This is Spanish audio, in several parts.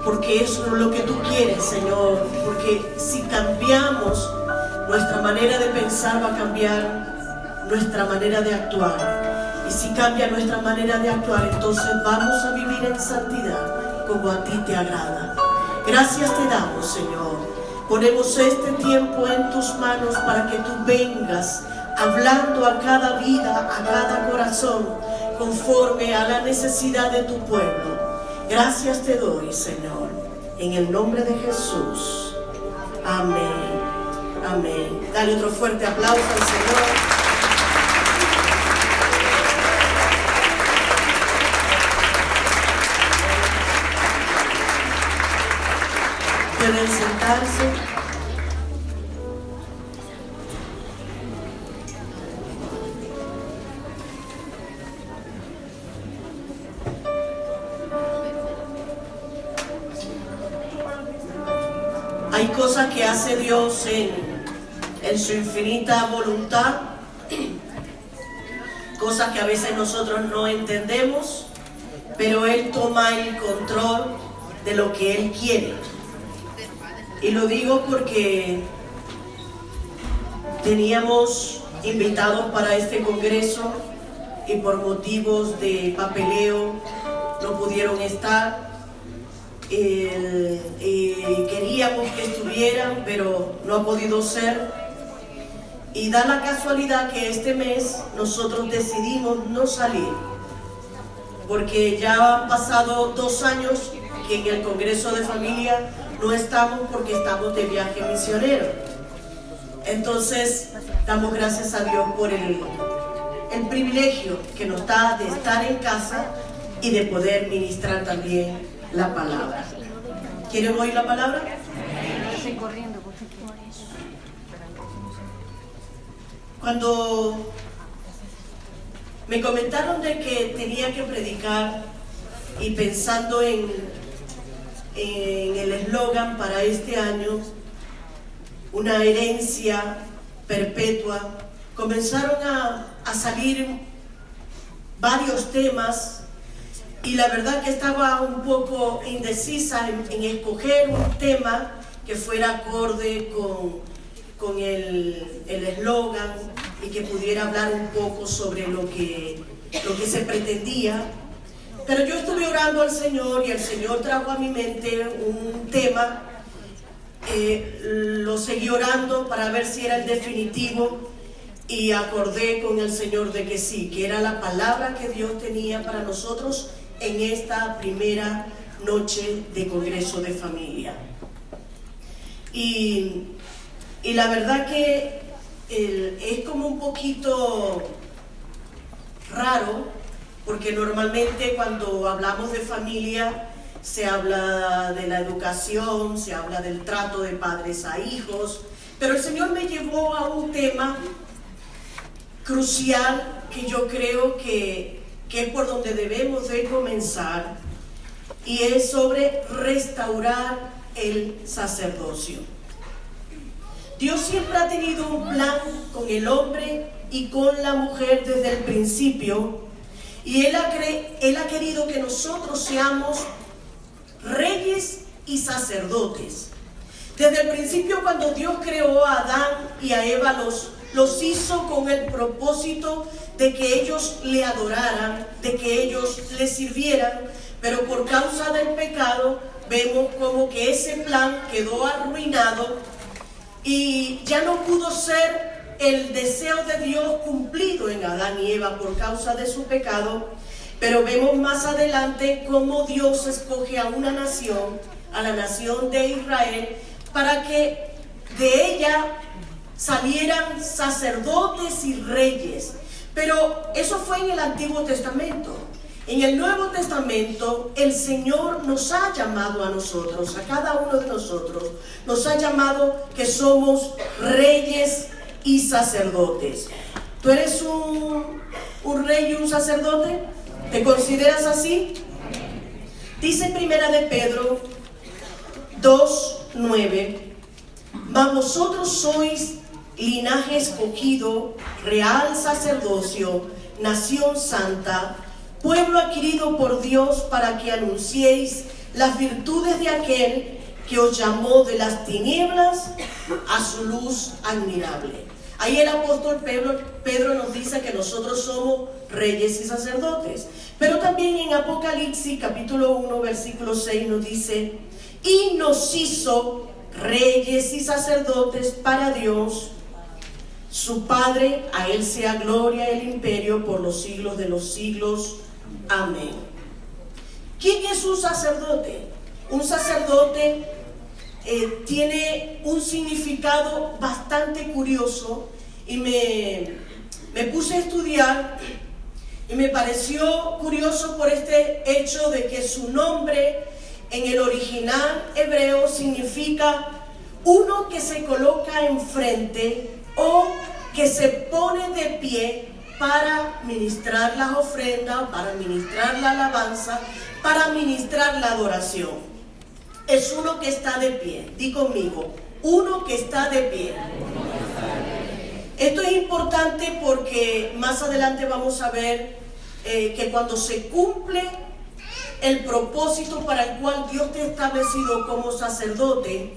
porque eso es lo que tú quieres, Señor, porque si cambiamos nuestra manera de pensar, va a cambiar nuestra manera de actuar, y si cambia nuestra manera de actuar, entonces vamos a vivir en santidad como a ti te agrada. Gracias te damos, Señor. Ponemos este tiempo en tus manos para que tú vengas hablando a cada vida, a cada corazón, conforme a la necesidad de tu pueblo. Gracias te doy, Señor, en el nombre de Jesús. Amén. Amén. Dale otro fuerte aplauso al Señor. Pueden sentarse. Hay cosas que hace Dios en su infinita voluntad, cosas que a veces nosotros no entendemos, pero Él toma el control de lo que Él quiere. Y lo digo porque teníamos invitados para este congreso y por motivos de papeleo no pudieron estar. Queríamos que estuvieran, pero no ha podido ser, y da la casualidad que este mes nosotros decidimos no salir, porque ya han pasado 2 años que en el Congreso de Familia no estamos, porque estamos de viaje misionero. Entonces damos gracias a Dios por el privilegio que nos da de estar en casa y de poder ministrar también la palabra. ¿Quieren oír la palabra? Cuando me comentaron de que tenía que predicar, y pensando en el eslogan para este año, una herencia perpetua, comenzaron a salir varios temas. Y la verdad que estaba un poco indecisa en escoger un tema que fuera acorde con el eslogan y que pudiera hablar un poco sobre lo que se pretendía. Pero yo estuve orando al Señor y el Señor trajo a mi mente un tema. Lo seguí orando para ver si era el definitivo y acordé con el Señor de que sí, que era la palabra que Dios tenía para nosotros en esta primera noche de Congreso de Familia. Y la verdad que es como un poquito raro, porque normalmente cuando hablamos de familia se habla de la educación, se habla del trato de padres a hijos, pero el Señor me llevó a un tema crucial que yo creo que es por donde debemos de comenzar, y es sobre restaurar el sacerdocio. Dios siempre ha tenido un plan con el hombre y con la mujer desde el principio, y Él ha querido que nosotros seamos reyes y sacerdotes. Desde el principio, cuando Dios creó a Adán y a Eva, los hizo con el propósito de que ellos le adoraran, de que ellos le sirvieran, pero por causa del pecado vemos como que ese plan quedó arruinado y ya no pudo ser el deseo de Dios cumplido en Adán y Eva por causa de su pecado. Pero vemos más adelante cómo Dios escoge a una nación, a la nación de Israel, para que de ella salieran sacerdotes y reyes. Pero eso fue en el Antiguo Testamento. En el Nuevo Testamento, el Señor nos ha llamado a nosotros, a cada uno de nosotros, nos ha llamado que somos reyes y sacerdotes. ¿Tú eres un rey y un sacerdote? ¿Te consideras así? Dice Primera de Pedro 2:9: mas vosotros sois linaje escogido, real sacerdocio, nación santa, pueblo adquirido por Dios, para que anunciéis las virtudes de aquel que os llamó de las tinieblas a su luz admirable. Ahí el apóstol Pedro nos dice que nosotros somos reyes y sacerdotes. Pero también en Apocalipsis capítulo 1 versículo 6 nos dice: y nos hizo reyes y sacerdotes para Dios su Padre, a Él sea gloria y el imperio por los siglos de los siglos. Amén. ¿Quién es un sacerdote? Un sacerdote tiene un significado bastante curioso, y me puse a estudiar y me pareció curioso por este hecho de que su nombre en el original hebreo significa uno que se coloca enfrente o que se pone de pie para ministrar las ofrendas, para ministrar la alabanza, para ministrar la adoración. Es uno que está de pie. Di conmigo, uno que está de pie. Esto es importante porque más adelante vamos a ver que cuando se cumple el propósito para el cual Dios te ha establecido como sacerdote,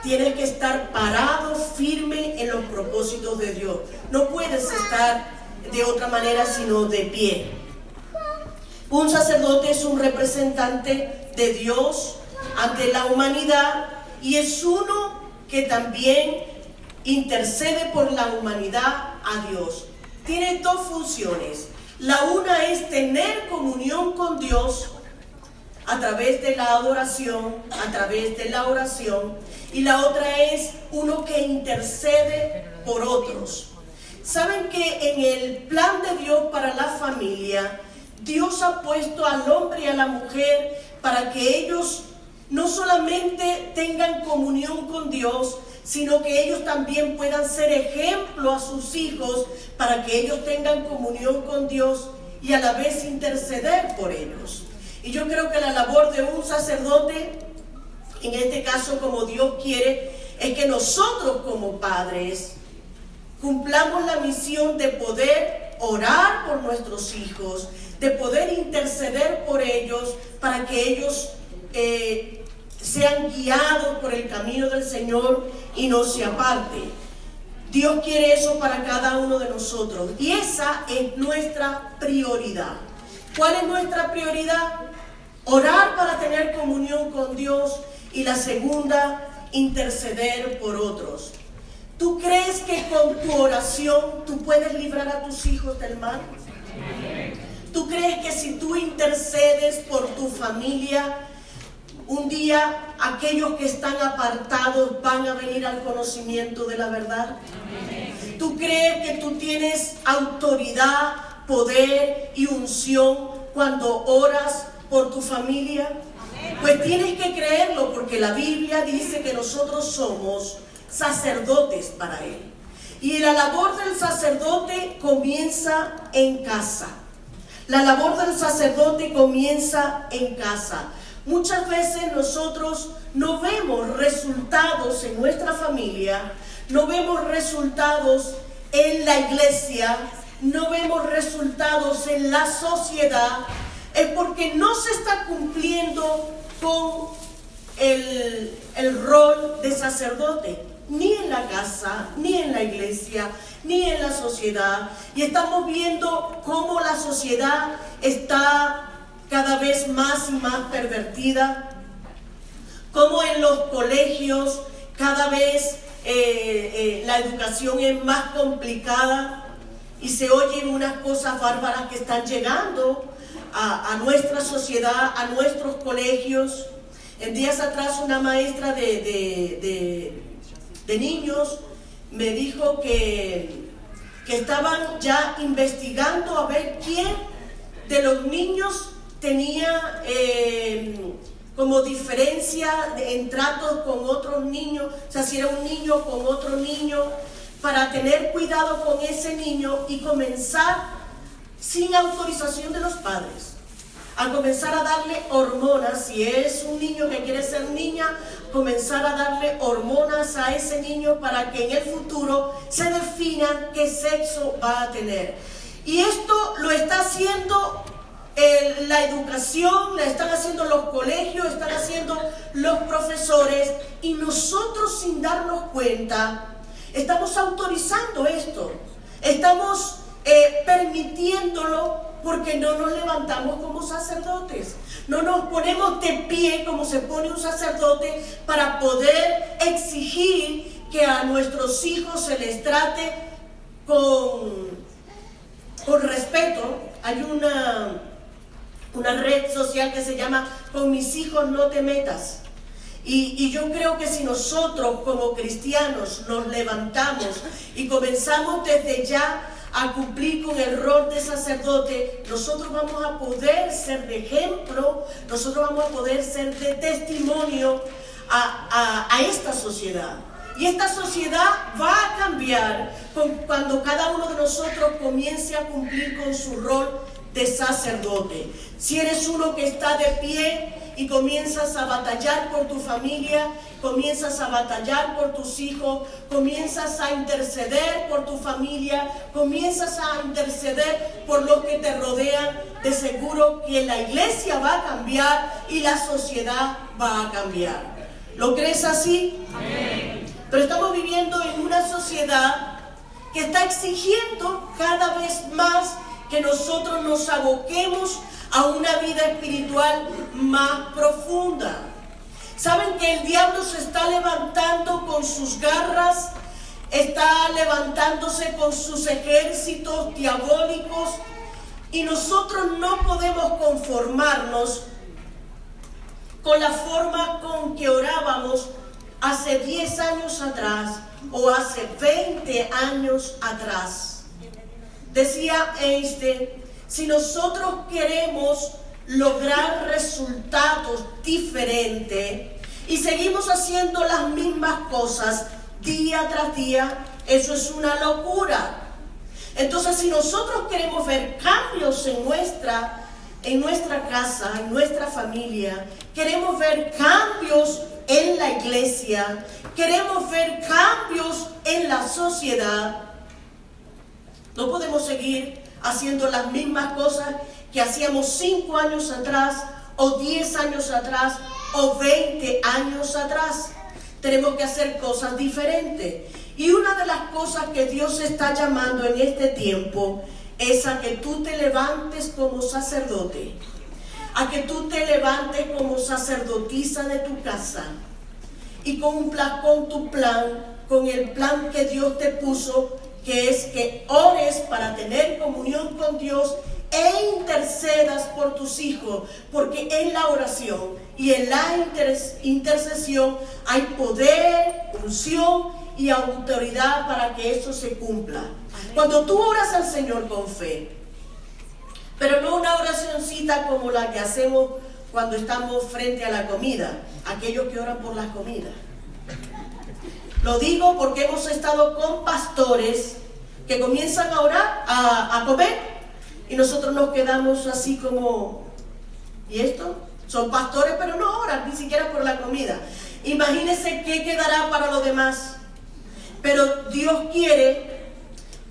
tienes que estar parado, firme en los propósitos de Dios. No puedes estar de otra manera sino de pie. Un sacerdote es un representante de Dios ante la humanidad y es uno que también intercede por la humanidad a Dios. Tiene dos funciones. La una es tener comunión con Dios a través de la adoración, a través de la oración, y la otra es uno que intercede por otros. ¿Saben que en el plan de Dios para la familia, Dios ha puesto al hombre y a la mujer para que ellos no solamente tengan comunión con Dios, sino que ellos también puedan ser ejemplo a sus hijos para que ellos tengan comunión con Dios y a la vez interceder por ellos? Y yo creo que la labor de un sacerdote, en este caso como Dios quiere, es que nosotros como padres cumplamos la misión de poder orar por nuestros hijos, de poder interceder por ellos para que ellos sean guiados por el camino del Señor y no se aparten. Dios quiere eso para cada uno de nosotros y esa es nuestra prioridad. ¿Cuál es nuestra prioridad? Orar para tener comunión con Dios, y la segunda, interceder por otros. ¿Tú crees que con tu oración tú puedes librar a tus hijos del mal? ¿Tú crees que si tú intercedes por tu familia, un día aquellos que están apartados van a venir al conocimiento de la verdad? ¿Tú crees que tú tienes autoridad, poder y unción cuando oras por tu familia? Pues tienes que creerlo, porque la Biblia dice que nosotros somos sacerdotes para Él. Y la labor del sacerdote comienza en casa. La labor del sacerdote comienza en casa. Muchas veces nosotros no vemos resultados en nuestra familia, no vemos resultados en la iglesia, no vemos resultados en la sociedad, es porque no se está cumpliendo con el rol de sacerdote, ni en la casa, ni en la iglesia, ni en la sociedad. Y estamos viendo cómo la sociedad está cada vez más y más pervertida, como en los colegios cada vez la educación es más complicada y se oyen unas cosas bárbaras que están llegando a nuestra sociedad, a nuestros colegios. En días atrás una maestra de niños me dijo que estaban ya investigando a ver quién de los niños tenía como diferencia en tratos con otros niños, o sea, si era un niño con otro niño, para tener cuidado con ese niño y comenzar sin autorización de los padres, a comenzar a darle hormonas. Si es un niño que quiere ser niña, comenzar a darle hormonas a ese niño para que en el futuro se defina qué sexo va a tener. Y esto lo está haciendo la educación la están haciendo los colegios, están haciendo los profesores, y nosotros, sin darnos cuenta, estamos autorizando esto, estamos permitiéndolo, porque no nos levantamos como sacerdotes, no nos ponemos de pie como se pone un sacerdote para poder exigir que a nuestros hijos se les trate con respeto. Hay una red social que se llama "Con mis hijos no te metas". Y yo creo que si nosotros como cristianos nos levantamos y comenzamos desde ya a cumplir con el rol de sacerdote, nosotros vamos a poder ser de ejemplo, nosotros vamos a poder ser de testimonio a esta sociedad. Y esta sociedad va a cambiar cuando cada uno de nosotros comience a cumplir con su rol de sacerdote. Si eres uno que está de pie y comienzas a batallar por tu familia, comienzas a batallar por tus hijos, comienzas a interceder por tu familia, comienzas a interceder por los que te rodean, de seguro que la iglesia va a cambiar y la sociedad va a cambiar. ¿Lo crees así? Amén. Pero estamos viviendo en una sociedad que está exigiendo cada vez más que nosotros nos aboquemos a una vida espiritual más profunda. ¿Saben que el diablo se está levantando con sus garras? Está levantándose con sus ejércitos diabólicos, y nosotros no podemos conformarnos con la forma con que orábamos hace 10 años atrás o hace 20 años atrás. Decía Einstein, si nosotros queremos lograr resultados diferentes y seguimos haciendo las mismas cosas día tras día, eso es una locura. Entonces, si nosotros queremos ver cambios en nuestra casa, en nuestra familia, queremos ver cambios en la iglesia, queremos ver cambios en la sociedad, no podemos seguir haciendo las mismas cosas que hacíamos 5 años atrás, o 10 años atrás, o 20 años atrás. Tenemos que hacer cosas diferentes. Y una de las cosas que Dios está llamando en este tiempo es a que tú te levantes como sacerdote, a que tú te levantes como sacerdotisa de tu casa y cumplas con tu plan, con el plan que Dios te puso, que es que ores para tener comunión con Dios e intercedas por tus hijos, porque en la oración y en la intercesión hay poder, unción y autoridad para que eso se cumpla. Cuando tú oras al Señor con fe, pero no una oracioncita como la que hacemos cuando estamos frente a la comida, aquellos que oran por las comidas. Lo digo porque hemos estado con pastores que comienzan a orar, a comer, y nosotros nos quedamos así como, ¿y esto? Son pastores pero no oran ni siquiera por la comida. Imagínense qué quedará para los demás. Pero Dios quiere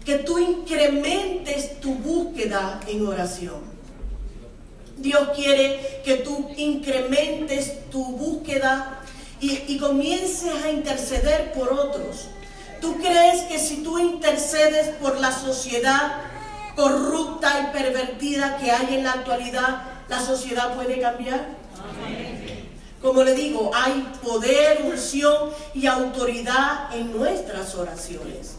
que tú incrementes tu búsqueda en oración. Dios quiere que tú incrementes tu búsqueda y comiences a interceder por otros. ¿Tú crees que si tú intercedes por la sociedad corrupta y pervertida que hay en la actualidad, la sociedad puede cambiar? Amén. Como le digo, hay poder, unción y autoridad en nuestras oraciones.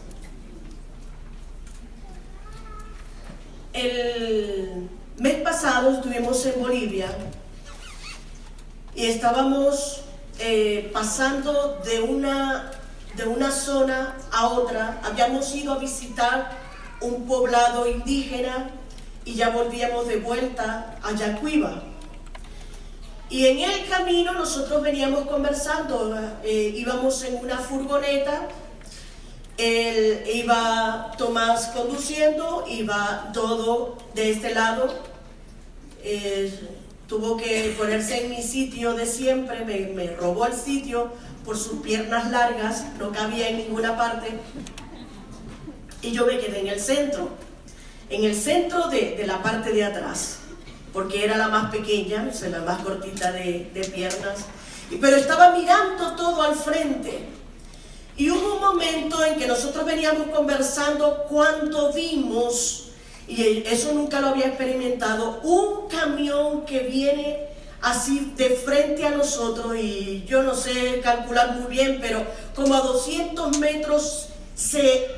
El mes pasado estuvimos en Bolivia y estábamos pasando de una zona a otra. Habíamos ido a visitar un poblado indígena y ya volvíamos de vuelta a Yacuiba. Y en el camino nosotros veníamos conversando, íbamos en una furgoneta, iba Tomás conduciendo, iba Dodo de este lado, tuvo que ponerse en mi sitio de siempre, me robó el sitio por sus piernas largas, no cabía en ninguna parte, y yo me quedé en el centro de la parte de atrás. porque era la más pequeña, o sea, la más cortita de piernas, pero estaba mirando todo al frente. Y hubo un momento en que nosotros veníamos conversando cuando vimos, y eso nunca lo había experimentado, un camión que viene así de frente a nosotros, y yo no sé calcular muy bien, pero como a 200 metros se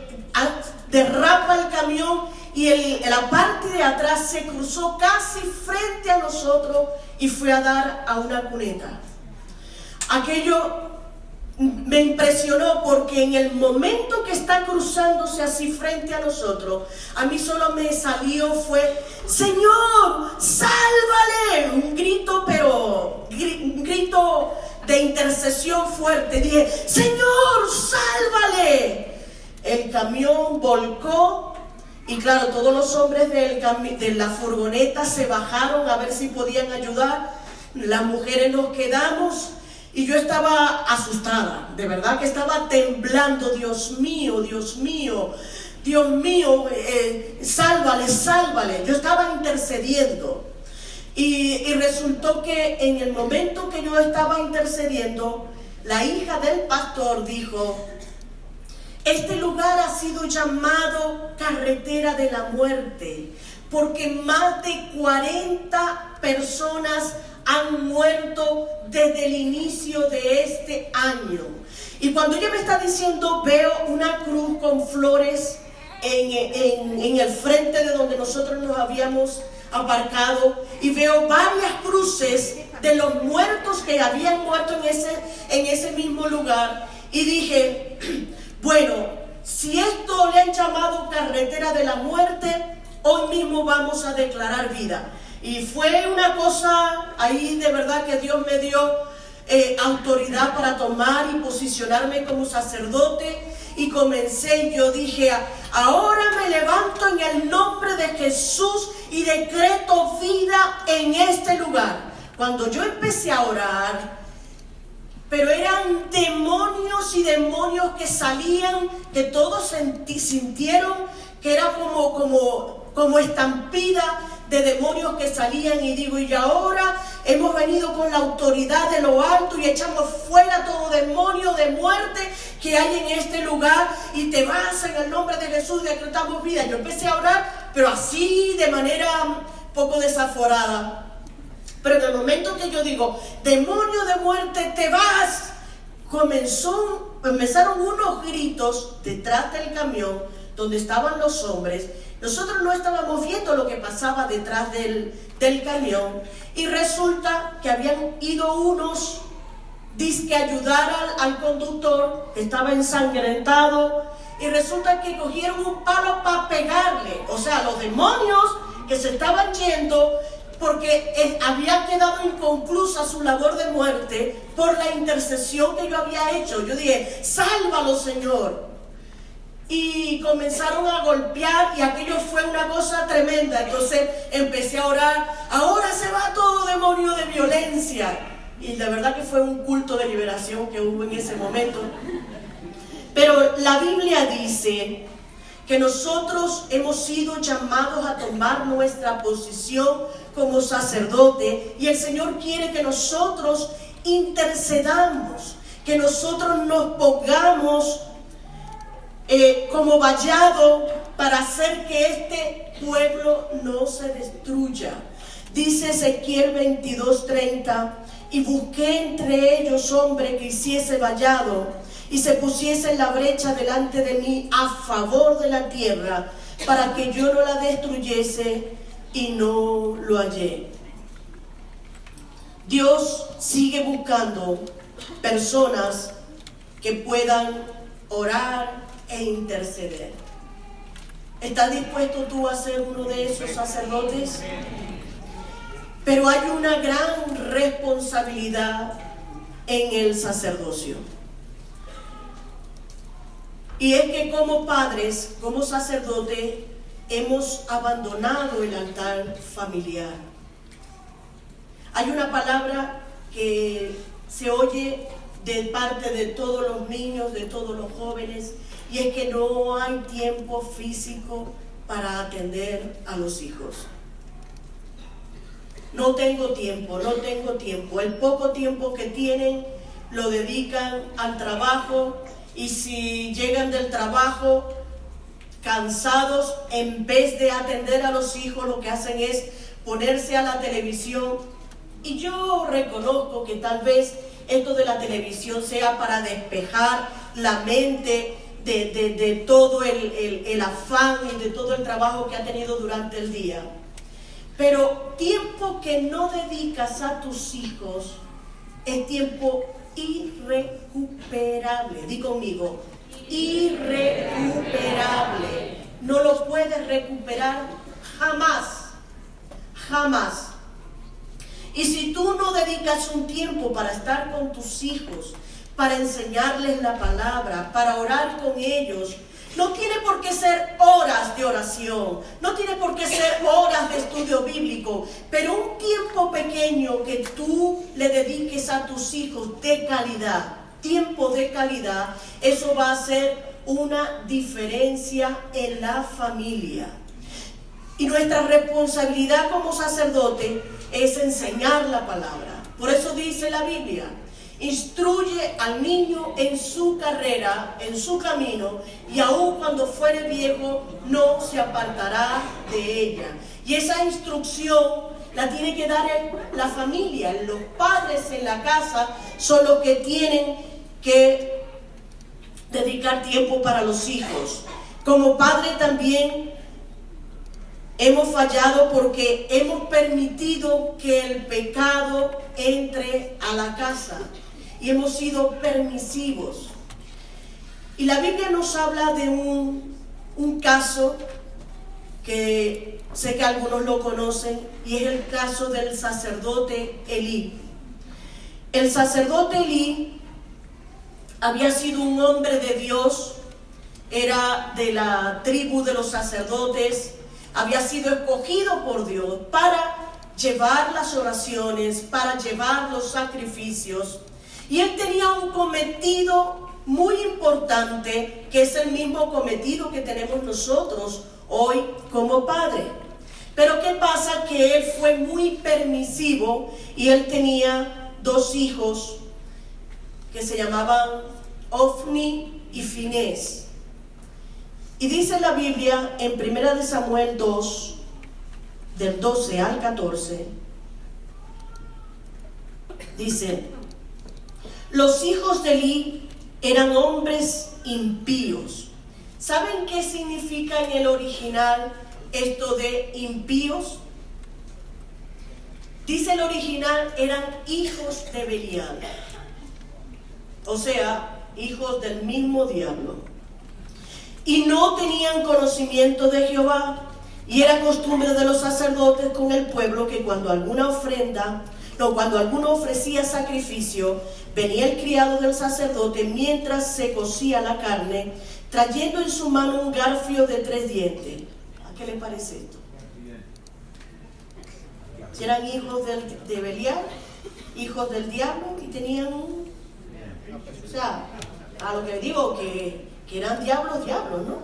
derrapa el camión y la parte de atrás se cruzó casi frente a nosotros y fue a dar a una cuneta. Aquello me impresionó porque en el momento que está cruzándose así frente a nosotros, a mí solo me salió fue: ¡Señor, sálvale! Un grito, pero un grito de intercesión fuerte. Dije: ¡Señor, sálvale! El camión volcó y claro, todos los hombres de la furgoneta se bajaron a ver si podían ayudar. Las mujeres nos quedamos. Y yo estaba asustada, de verdad que estaba temblando. Dios mío, Dios mío, Dios mío, sálvale, sálvale. Yo estaba intercediendo. Y resultó que en el momento que yo estaba intercediendo, la hija del pastor dijo: este lugar ha sido llamado carretera de la muerte, porque más de 40 personas han muerto desde el inicio de este año. Y cuando ella me está diciendo, veo una cruz con flores en el frente de donde nosotros nos habíamos aparcado, y veo varias cruces de los muertos que habían muerto en ese mismo lugar, y dije: bueno, si esto le han llamado carretera de la muerte, hoy mismo vamos a declarar vida. Y fue una cosa ahí de verdad que Dios me dio autoridad para tomar y posicionarme como sacerdote, y comencé y yo dije: ahora me levanto en el nombre de Jesús y decreto vida en este lugar. Cuando yo empecé a orar, pero eran demonios y demonios que salían, que todos sintieron que era como estampida de demonios que salían. Y digo: y ahora hemos venido con la autoridad de lo alto y echamos fuera todo demonio de muerte que hay en este lugar, y te vas en el nombre de Jesús, decretamos vida. Yo empecé a orar, pero así de manera poco desaforada. Pero en el momento que yo digo: demonio de muerte, te vas, comenzaron unos gritos detrás del camión donde estaban los hombres. Nosotros no estábamos viendo lo que pasaba detrás del camión, y resulta que habían ido unos dizque ayudar al conductor, que estaba ensangrentado, y resulta que cogieron un palo para pegarle. O sea, los demonios que se estaban yendo, porque había quedado inconclusa su labor de muerte por la intercesión que yo había hecho. Yo dije: sálvalo, Señor. Y comenzaron a golpear, y aquello fue una cosa tremenda. Entonces empecé a orar: ahora se va todo demonio de violencia. Y la verdad que fue un culto de liberación que hubo en ese momento. Pero la Biblia dice que nosotros hemos sido llamados a tomar nuestra posición como sacerdote, y el Señor quiere que nosotros intercedamos, que nosotros nos pongamos como vallado para hacer que este pueblo no se destruya. Dice Ezequiel 22:30: y busqué entre ellos hombre que hiciese vallado y se pusiese en la brecha delante de mí a favor de la tierra, para que yo no la destruyese, y no lo hallé. Dios sigue buscando personas que puedan orar e interceder. ¿Estás dispuesto tú a ser uno de esos sacerdotes? Pero hay una gran responsabilidad en el sacerdocio. Y es que como padres, como sacerdotes, hemos abandonado el altar familiar. Hay una palabra que se oye de parte de todos los niños, de todos los jóvenes, y es que no hay tiempo físico para atender a los hijos. no tengo tiempo. El poco tiempo que tienen lo dedican al trabajo, y si llegan del trabajo cansados, en vez de atender a los hijos, lo que hacen es ponerse a la televisión. Y yo reconozco que tal vez esto de la televisión sea para despejar la mente de todo el afán y de todo el trabajo que ha tenido durante el día. Pero tiempo que no dedicas a tus hijos es tiempo irrecuperable. Di conmigo, irrecuperable. No lo puedes recuperar jamás, jamás. Y si tú no dedicas un tiempo para estar con tus hijos, para enseñarles la palabra, para orar con ellos, no tiene por qué ser horas de oración, no tiene por qué ser horas de estudio bíblico, pero un tiempo pequeño que tú le dediques a tus hijos de calidad, tiempo de calidad, eso va a hacer una diferencia en la familia. Y nuestra responsabilidad como sacerdote es enseñar la palabra. Por eso dice la Biblia: instruye al niño en su carrera, en su camino, y aun cuando fuere viejo no se apartará de ella. Y esa instrucción la tiene que dar la familia. Los padres en la casa son los que tienen que dedicar tiempo para los hijos. Como padre también hemos fallado porque hemos permitido que el pecado entre a la casa y hemos sido permisivos. Y la Biblia nos habla de un caso que sé que algunos lo conocen, y es el caso del sacerdote Elí. El sacerdote Elí había sido un hombre de Dios, era de la tribu de los sacerdotes, había sido escogido por Dios para llevar las oraciones, para llevar los sacrificios. Y él tenía un cometido muy importante, que es el mismo cometido que tenemos nosotros hoy como padre. Pero ¿qué pasa? Que él fue muy permisivo, y él tenía 2 hijos que se llamaban Ofni y Finés. Y dice la Biblia en 1 Samuel 2, del 12 al 14, dice: los hijos de Elí eran hombres impíos. ¿Saben qué significa en el original esto de impíos? Dice el original, eran hijos de Belial, o sea, hijos del mismo diablo. Y no tenían conocimiento de Jehová. Y era costumbre de los sacerdotes con el pueblo que cuando alguno ofrecía sacrificio, venía el criado del sacerdote mientras se cocía la carne, trayendo en su mano un garfio de 3 dientes. ¿A qué le parece esto? Eran hijos de Belial, hijos del diablo, y tenían o sea, a lo que le digo, que eran diablos, ¿no?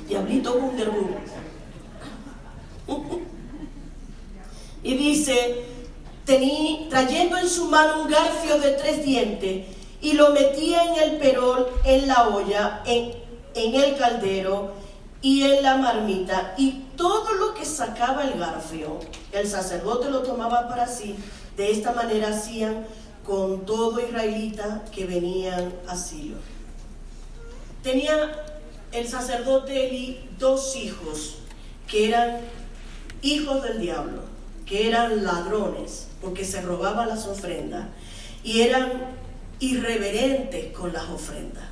Diablito Wunderboom. Y dice, trayendo en su mano un garfio de 3 dientes, y lo metía en el perol, en la olla, en el caldero y en la marmita, y todo lo que sacaba el garfio, el sacerdote lo tomaba para sí. De esta manera hacían con todo israelita que venían a Silo. Tenía el sacerdote Elí 2 hijos que eran hijos del diablo, que eran ladrones porque se robaban las ofrendas y eran irreverentes con las ofrendas.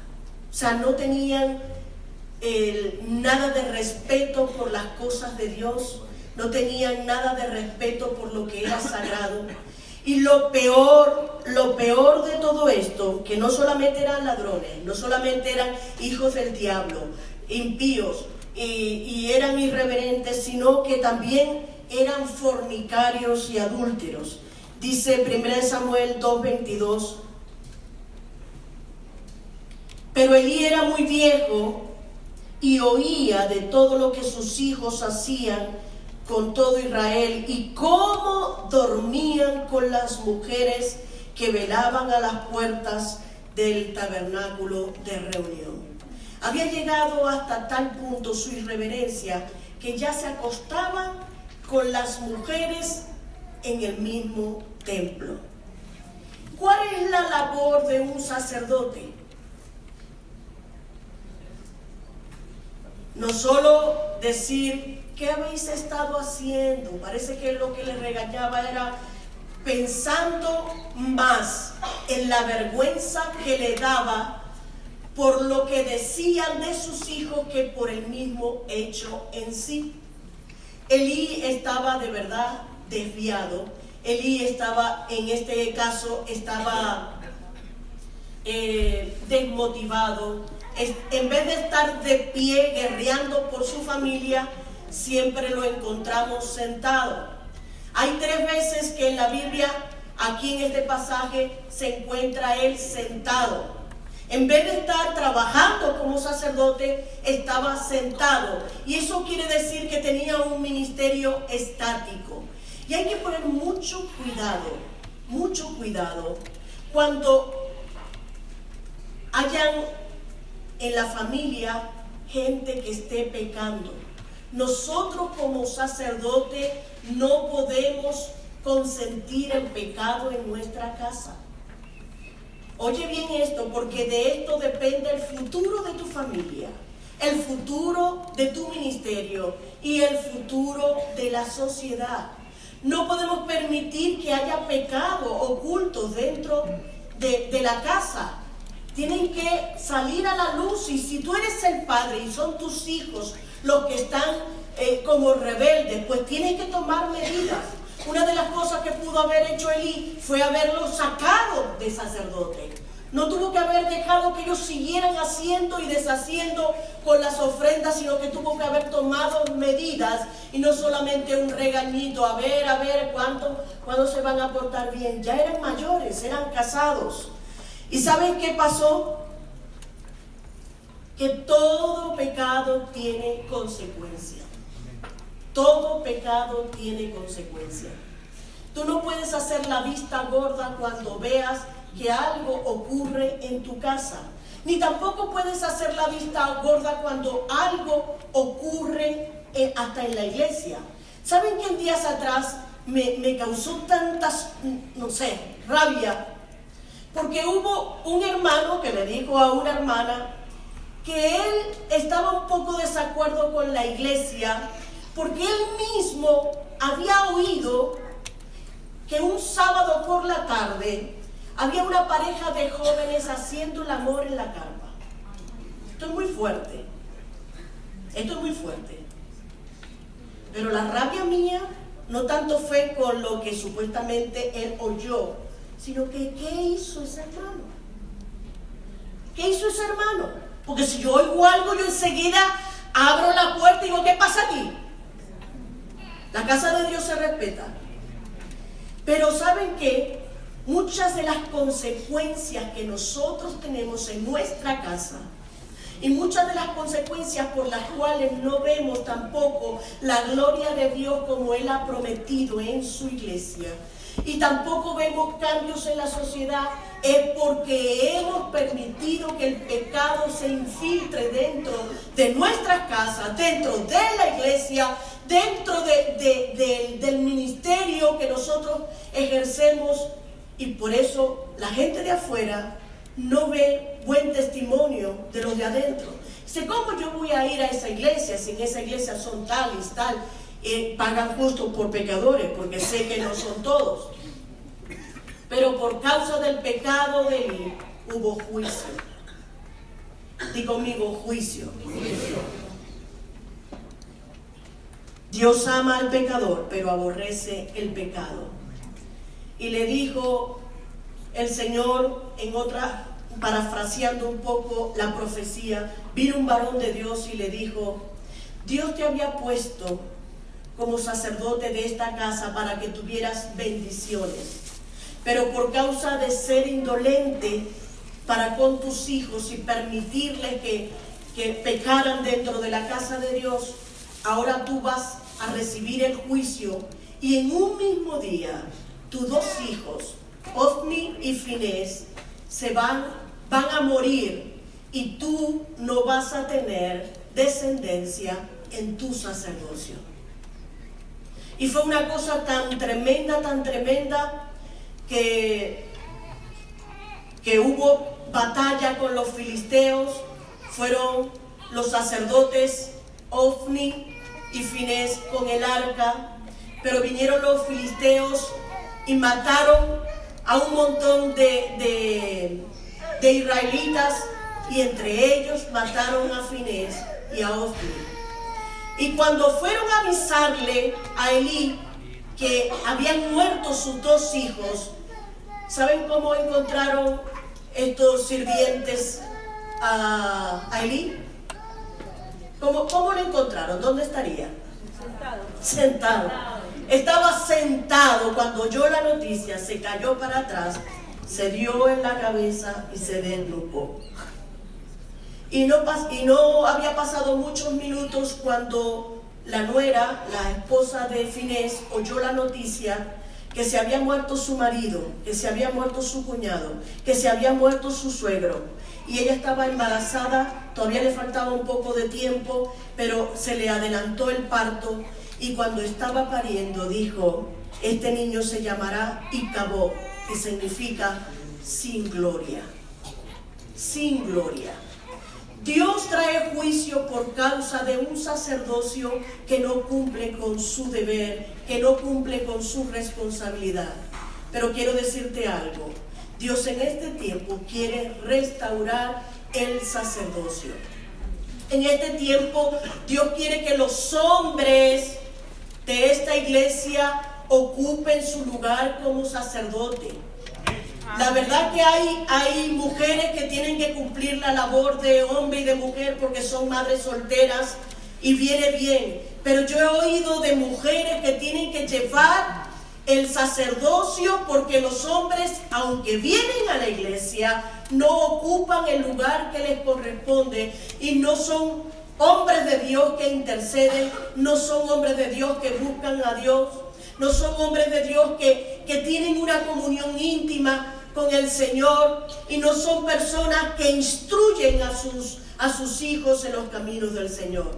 O sea, no tenían nada de respeto por las cosas de Dios, no tenían nada de respeto por lo que era sagrado. Y lo peor de todo esto, que no solamente eran ladrones, no solamente eran hijos del diablo, impíos y eran irreverentes, sino que también eran fornicarios y adúlteros. Dice 1 Samuel 2:22: pero Elí era muy viejo y oía de todo lo que sus hijos hacían con todo Israel y cómo dormían con las mujeres que velaban a las puertas del tabernáculo de reunión. Había llegado hasta tal punto su irreverencia que ya se acostaban con las mujeres en el mismo templo. ¿Cuál es la labor de un sacerdote? No solo decir, ¿qué habéis estado haciendo? Parece que lo que le regañaba era pensando más en la vergüenza que le daba por lo que decían de sus hijos que por el mismo hecho en sí. Elí estaba de verdad desviado. Elí estaba, en este caso, estaba desmotivado. En vez de estar de pie guerreando por su familia, siempre lo encontramos sentado. Hay 3 veces que en la Biblia, aquí en este pasaje, se encuentra él sentado. En vez de estar trabajando como sacerdote, estaba sentado. Y eso quiere decir que tenía un ministerio estático. Y hay que poner mucho cuidado, cuando hayan en la familia gente que esté pecando. Nosotros como sacerdotes no podemos consentir el pecado en nuestra casa. Oye bien esto, porque de esto depende el futuro de tu familia, el futuro de tu ministerio y el futuro de la sociedad. No podemos permitir que haya pecado oculto dentro de la casa. Tienen que salir a la luz, y si tú eres el padre y son tus hijos los que están como rebeldes, pues tienes que tomar medidas. Una de las cosas que pudo haber hecho Elí fue haberlo sacado de sacerdote. No tuvo que haber dejado que ellos siguieran haciendo y deshaciendo con las ofrendas, sino que tuvo que haber tomado medidas y no solamente un regañito, a ver, ¿cuándo se van a portar bien? Ya eran mayores, eran casados. ¿Y saben qué pasó? Que todo pecado tiene consecuencia. Todo pecado tiene consecuencia. Tú no puedes hacer la vista gorda cuando veas que algo ocurre en tu casa. Ni tampoco puedes hacer la vista gorda cuando algo ocurre hasta en la iglesia. ¿Saben que en días atrás me causó tantas, rabia? Porque hubo un hermano que le dijo a una hermana que él estaba un poco desacuerdo con la iglesia, porque él mismo había oído que un sábado por la tarde había una pareja de jóvenes haciendo el amor en la carpa. Esto es muy fuerte. Pero la rabia mía no tanto fue con lo que supuestamente él oyó, sino que ¿qué hizo ese hermano? ¿Qué hizo ese hermano? Porque si yo oigo algo, yo enseguida abro la puerta y digo, ¿qué pasa aquí? La casa de Dios se respeta. Pero ¿saben qué? Muchas de las consecuencias que nosotros tenemos en nuestra casa y muchas de las consecuencias por las cuales no vemos tampoco la gloria de Dios como Él ha prometido en su iglesia, y tampoco vemos cambios en la sociedad, es porque hemos permitido que el pecado se infiltre dentro de nuestras casas, dentro de la iglesia, dentro del ministerio que nosotros ejercemos, y por eso la gente de afuera no ve buen testimonio de los de adentro. Dice, ¿cómo yo voy a ir a esa iglesia si en esa iglesia son tal y tal? Pagan justo por pecadores, porque sé que no son todos. Pero por causa del pecado de él hubo juicio. Di conmigo, juicio. Dios ama al pecador, pero aborrece el pecado. Y le dijo el Señor, en otra, parafraseando un poco la profecía, vino un varón de Dios y le dijo, Dios te había puesto como sacerdote de esta casa para que tuvieras bendiciones, pero por causa de ser indolente para con tus hijos y permitirles que pecaran dentro de la casa de Dios, ahora tú vas a recibir el juicio, y en un mismo día tus dos hijos, Ofni y Finés, van a morir, y tú no vas a tener descendencia en tu sacerdocio. Y fue una cosa tan tremenda, que hubo batalla con los filisteos. Fueron los sacerdotes Ofni y Finés con el arca, pero vinieron los filisteos y mataron a un montón de israelitas, y entre ellos mataron a Finés y a Ofni. Y cuando fueron a avisarle a Elí que habían muerto sus dos hijos, ¿saben cómo encontraron estos sirvientes a Elí? ¿Cómo lo encontraron? ¿Dónde estaría? Sentado. Estaba sentado. Cuando oyó la noticia, se cayó para atrás, se dio en la cabeza y se desnucó. Y no había pasado muchos minutos cuando la nuera, la esposa de Finés, oyó la noticia que se había muerto su marido, que se había muerto su cuñado, que se había muerto su suegro. Y ella estaba embarazada, todavía le faltaba un poco de tiempo, pero se le adelantó el parto, y cuando estaba pariendo dijo: este niño se llamará Icabod, que significa sin gloria. Sin gloria. Dios trae juicio por causa de un sacerdocio que no cumple con su deber, que no cumple con su responsabilidad. Pero quiero decirte algo: Dios en este tiempo quiere restaurar el sacerdocio. En este tiempo Dios quiere que los hombres de esta iglesia ocupen su lugar como sacerdote. La verdad que hay mujeres que tienen que cumplir la labor de hombre y de mujer porque son madres solteras, y viene bien. Pero yo he oído de mujeres que tienen que llevar el sacerdocio porque los hombres, aunque vienen a la iglesia, no ocupan el lugar que les corresponde, y no son hombres de Dios que interceden, no son hombres de Dios que buscan a Dios, no son hombres de Dios que tienen una comunión íntima con el Señor, y no son personas que instruyen a sus hijos en los caminos del Señor.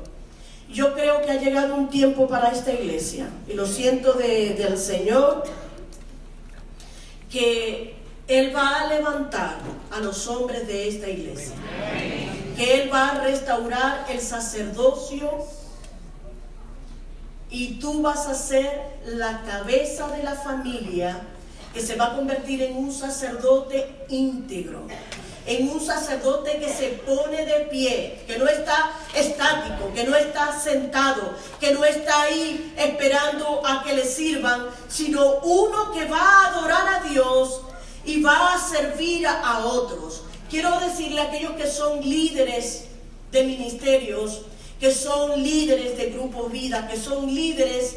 Yo creo que ha llegado un tiempo para esta iglesia, y lo siento del Señor, que Él va a levantar a los hombres de esta iglesia, que Él va a restaurar el sacerdocio, y tú vas a ser la cabeza de la familia, que se va a convertir en un sacerdote íntegro, en un sacerdote que se pone de pie, que no está estático, que no está sentado, que no está ahí esperando a que le sirvan, sino uno que va a adorar a Dios y va a servir a otros. Quiero decirle a aquellos que son líderes de ministerios, que son líderes de grupos vida, que son líderes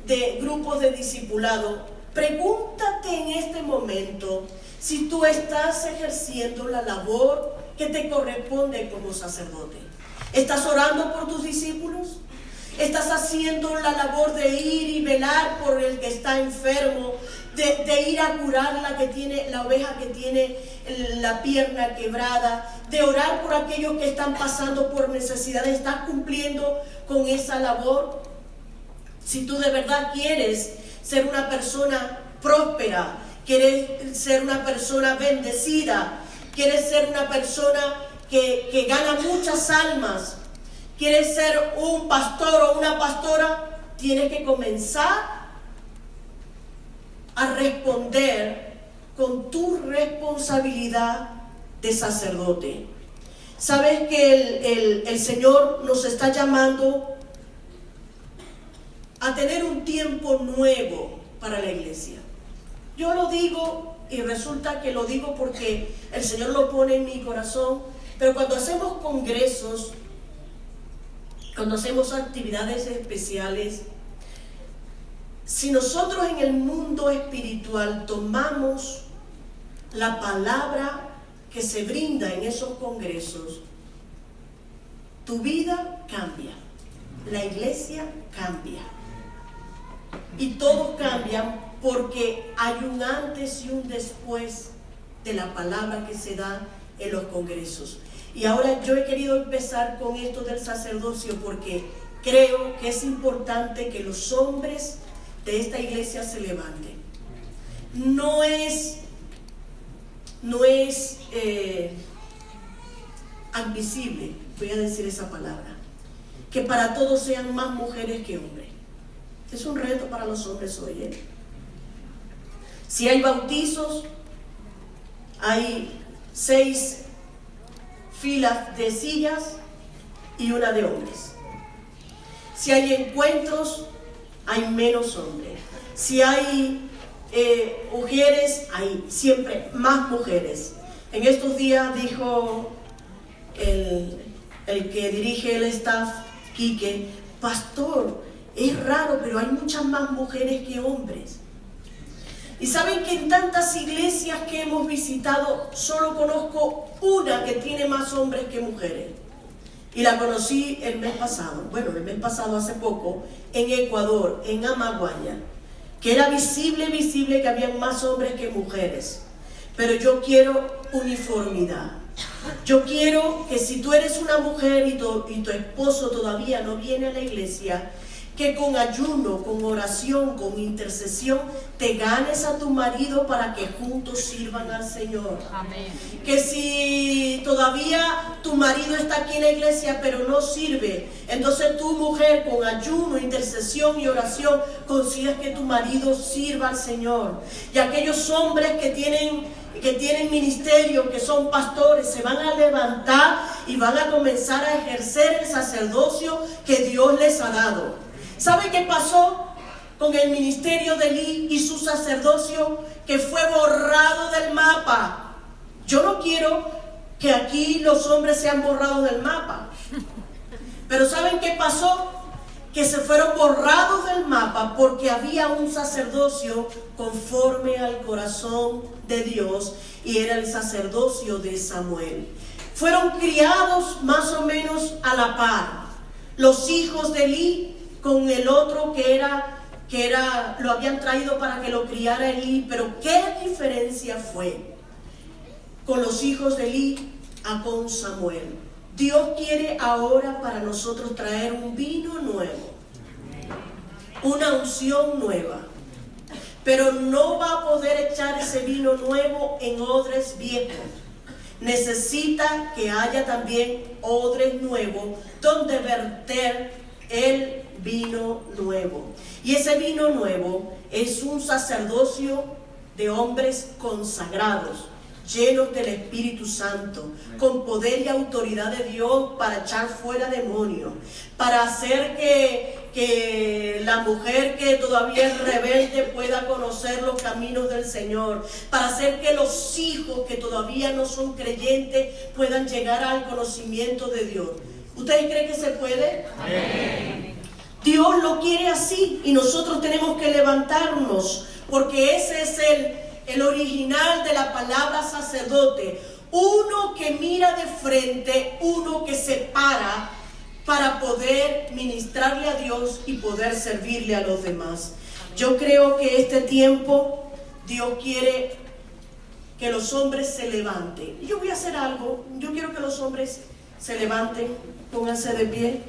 de grupos de discipulado, pregúntate en este momento si tú estás ejerciendo la labor que te corresponde como sacerdote. ¿Estás orando por tus discípulos? ¿Estás haciendo la labor de ir y velar por el que está enfermo, de ir a curar la oveja que tiene la pierna quebrada, de orar por aquellos que están pasando por necesidades? ¿Estás cumpliendo con esa labor? Si tú de verdad quieres ser una persona próspera, quieres ser una persona bendecida, quieres ser una persona que gana muchas almas, quieres ser un pastor o una pastora, tienes que comenzar a responder con tu responsabilidad de sacerdote. Sabes que el Señor nos está llamando a tener un tiempo nuevo para la iglesia. Yo lo digo, y resulta que lo digo porque el Señor lo pone en mi corazón, pero cuando hacemos congresos, cuando hacemos actividades especiales, si nosotros en el mundo espiritual tomamos la palabra que se brinda en esos congresos, tu vida cambia, la iglesia cambia. y todos cambian porque hay un antes y un después de la palabra que se da en los congresos. Y ahora yo he querido empezar con esto del sacerdocio porque creo que es importante que los hombres de esta iglesia se levanten. No es admisible, voy a decir esa palabra, que para todos sean más mujeres que hombres. Es un reto para los hombres hoy, ¿eh? Si hay bautizos, hay 6 filas de sillas y una de hombres. Si hay encuentros, hay menos hombres. Si hay mujeres, hay siempre más mujeres. En estos días dijo el que dirige el staff, Quique, pastor, es raro, pero hay muchas más mujeres que hombres. Y saben que en tantas iglesias que hemos visitado, solo conozco una que tiene más hombres que mujeres. Y la conocí el mes pasado, hace poco, en Ecuador, en Amaguaya, que era visible que habían más hombres que mujeres. Pero yo quiero uniformidad. Yo quiero que si tú eres una mujer y tu esposo todavía no viene a la iglesia, que con ayuno, con oración, con intercesión, te ganes a tu marido para que juntos sirvan al Señor. Amén. Que si todavía tu marido está aquí en la iglesia pero no sirve, entonces tu mujer con ayuno, intercesión y oración consigas que tu marido sirva al Señor. Y aquellos hombres que tienen ministerio, que son pastores, se van a levantar y van a comenzar a ejercer el sacerdocio que Dios les ha dado. ¿Sabe qué pasó con el ministerio de Elí y su sacerdocio? Que fue borrado del mapa. Yo no quiero que aquí los hombres sean borrados del mapa. Pero ¿saben qué pasó? Que se fueron borrados del mapa porque había un sacerdocio conforme al corazón de Dios, y era el sacerdocio de Samuel. Fueron criados más o menos a la par. Los hijos de Elí con el otro que lo habían traído para que lo criara Elí. Pero ¿qué diferencia fue con los hijos de Elí a con Samuel? Dios quiere ahora para nosotros traer un vino nuevo, una unción nueva, pero no va a poder echar ese vino nuevo en odres viejos. Necesita que haya también odres nuevos donde verter el vino nuevo. Y ese vino nuevo es un sacerdocio de hombres consagrados, llenos del Espíritu Santo, con poder y autoridad de Dios para echar fuera demonios, para hacer que la mujer que todavía es rebelde pueda conocer los caminos del Señor, para hacer que los hijos que todavía no son creyentes puedan llegar al conocimiento de Dios. ¿Ustedes creen que se puede? Amén. Dios lo quiere así y nosotros tenemos que levantarnos, porque ese es el original de la palabra sacerdote. Uno que mira de frente, uno que se para poder ministrarle a Dios y poder servirle a los demás. Yo creo que este tiempo Dios quiere que los hombres se levanten. Y yo voy a hacer algo. Yo quiero que los hombres se levanten, pónganse de pie.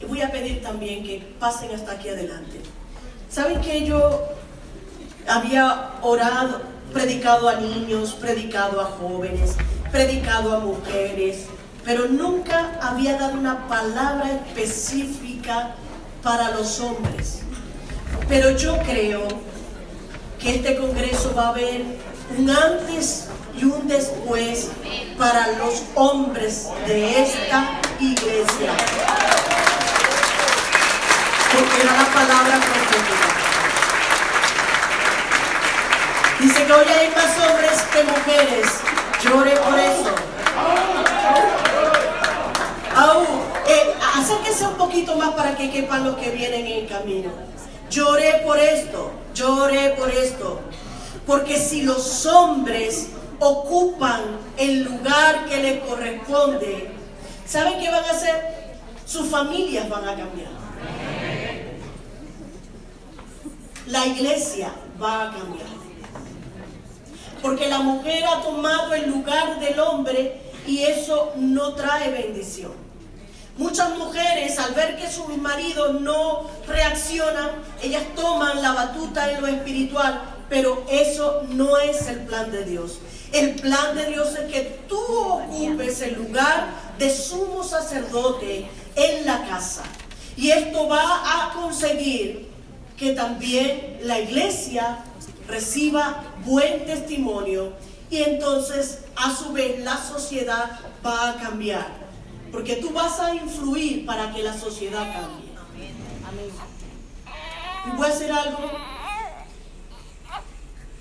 Y voy a pedir también que pasen hasta aquí adelante. ¿Saben que yo había orado, predicado a niños, predicado a jóvenes, predicado a mujeres, pero nunca había dado una palabra específica para los hombres? Pero yo creo que este congreso va a haber un antes y un después para los hombres de esta iglesia, porque era la palabra profética. Dice que hoy hay más hombres que mujeres. Llore por eso. Acérquense un poquito más para que quepan los que vienen en camino. Lloré por esto, porque si los hombres ocupan el lugar que les corresponde, ¿saben qué van a hacer? sus familias van a cambiar. La iglesia va a cambiar. Porque la mujer ha tomado el lugar del hombre y eso no trae bendición. Muchas mujeres, al ver que sus maridos no reaccionan, ellas toman la batuta en lo espiritual, pero eso no es el plan de Dios. El plan de Dios es que tú ocupes el lugar de sumo sacerdote en la casa. Y esto va a conseguir que también la iglesia reciba buen testimonio y entonces a su vez la sociedad va a cambiar, porque tú vas a influir para que la sociedad cambie. Amén. Y voy a hacer algo.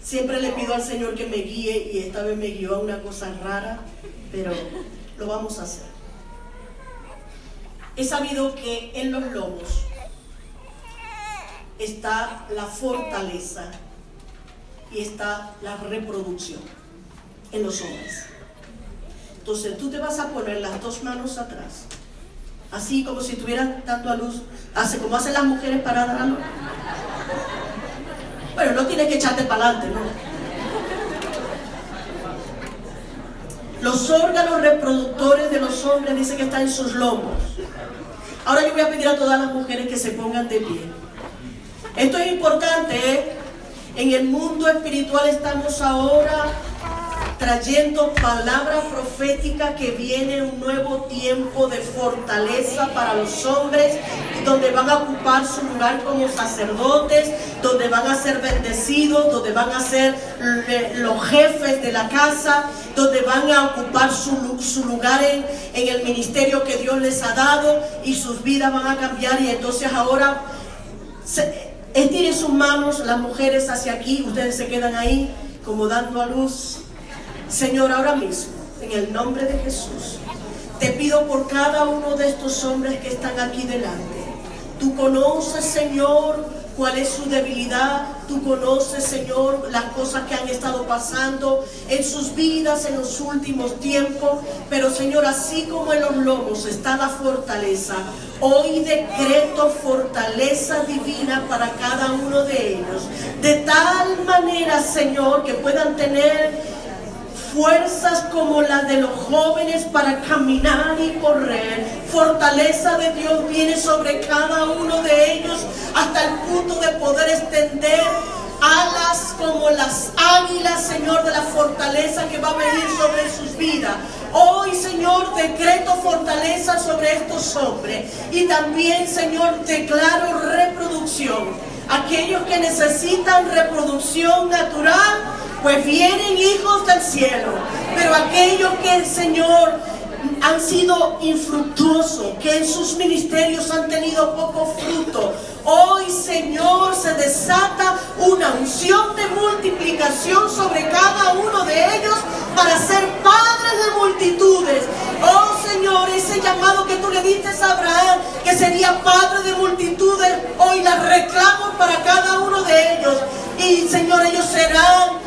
Siempre le pido al Señor que me guíe y esta vez me guió a una cosa rara, pero lo vamos a hacer. He sabido que en los lomos está la fortaleza y está la reproducción en los hombres. Entonces tú te vas a poner las dos manos atrás, así como si estuvieras dando a luz, como hacen las mujeres para dar a luz. Bueno, no tienes que echarte para adelante, ¿no? Los órganos reproductores de los hombres dicen que están en sus lomos. Ahora yo voy a pedir a todas las mujeres que se pongan de pie. Esto es importante, ¿eh? En el mundo espiritual estamos ahora trayendo palabra profética que viene un nuevo tiempo de fortaleza para los hombres, donde van a ocupar su lugar como sacerdotes, donde van a ser bendecidos, donde van a ser los jefes de la casa, donde van a ocupar su lugar en el ministerio que Dios les ha dado y sus vidas van a cambiar. Y entonces ahora estiren sus manos, las mujeres hacia aquí, ustedes se quedan ahí como dando a luz. Señor, ahora mismo, en el nombre de Jesús, te pido por cada uno de estos hombres que están aquí delante. Tú conoces, Señor, cuál es su debilidad. Tú conoces, Señor, las cosas que han estado pasando en sus vidas en los últimos tiempos. Pero, Señor, así como en los lomos está la fortaleza, hoy decreto fortaleza divina para cada uno de ellos. De tal manera, Señor, que puedan tener fuerzas como las de los jóvenes para caminar y correr. Fortaleza de Dios viene sobre cada uno de ellos hasta el punto de poder extender alas como las águilas, Señor, de la fortaleza que va a venir sobre sus vidas. Hoy, Señor, decreto fortaleza sobre estos hombres y también, Señor, declaro reproducción. Aquellos que necesitan reproducción natural, pues vienen hijos del cielo. Pero aquellos que, Señor, han sido infructuosos, que en sus ministerios han tenido poco fruto, hoy, Señor, se desata una unción de multiplicación sobre cada uno de ellos para ser padres de multitudes. Oh, Señor, ese llamado que tú le diste a Abraham, que sería padre de multitudes, hoy la reclamo para cada uno de ellos. Y, Señor, ellos serán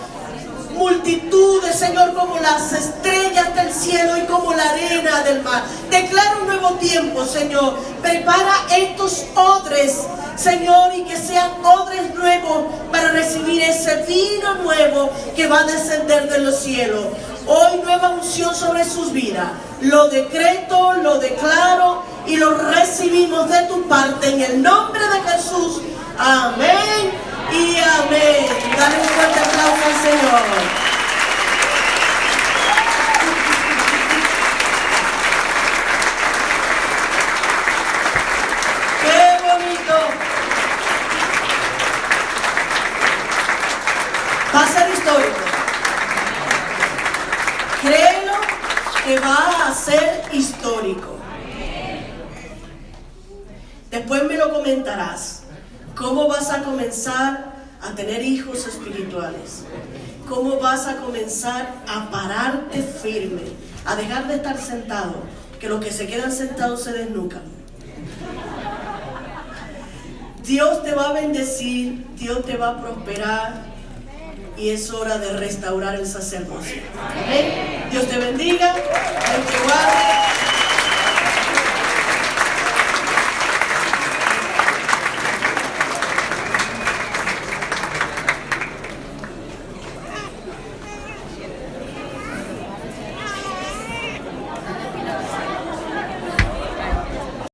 multitudes, Señor, como las estrellas del cielo y como la arena del mar. Declaro un nuevo tiempo, Señor. Prepara estos odres, Señor, y que sean odres nuevos para recibir ese vino nuevo que va a descender de los cielos. Hoy nueva unción sobre sus vidas. Lo decreto, lo declaro y lo recibimos de tu parte en el nombre de Jesús. Amén y amén. Dale un fuerte aplauso al Señor. ¡Qué bonito! Va a ser histórico. Créelo que va a ser histórico. Después me lo comentarás. ¿Cómo vas a comenzar a tener hijos espirituales? ¿Cómo vas a comenzar a pararte firme? A dejar de estar sentado, que los que se quedan sentados se desnucan. Dios te va a bendecir, Dios te va a prosperar y es hora de restaurar el sacerdocio. ¿Amén? Dios te bendiga, Dios te guarde.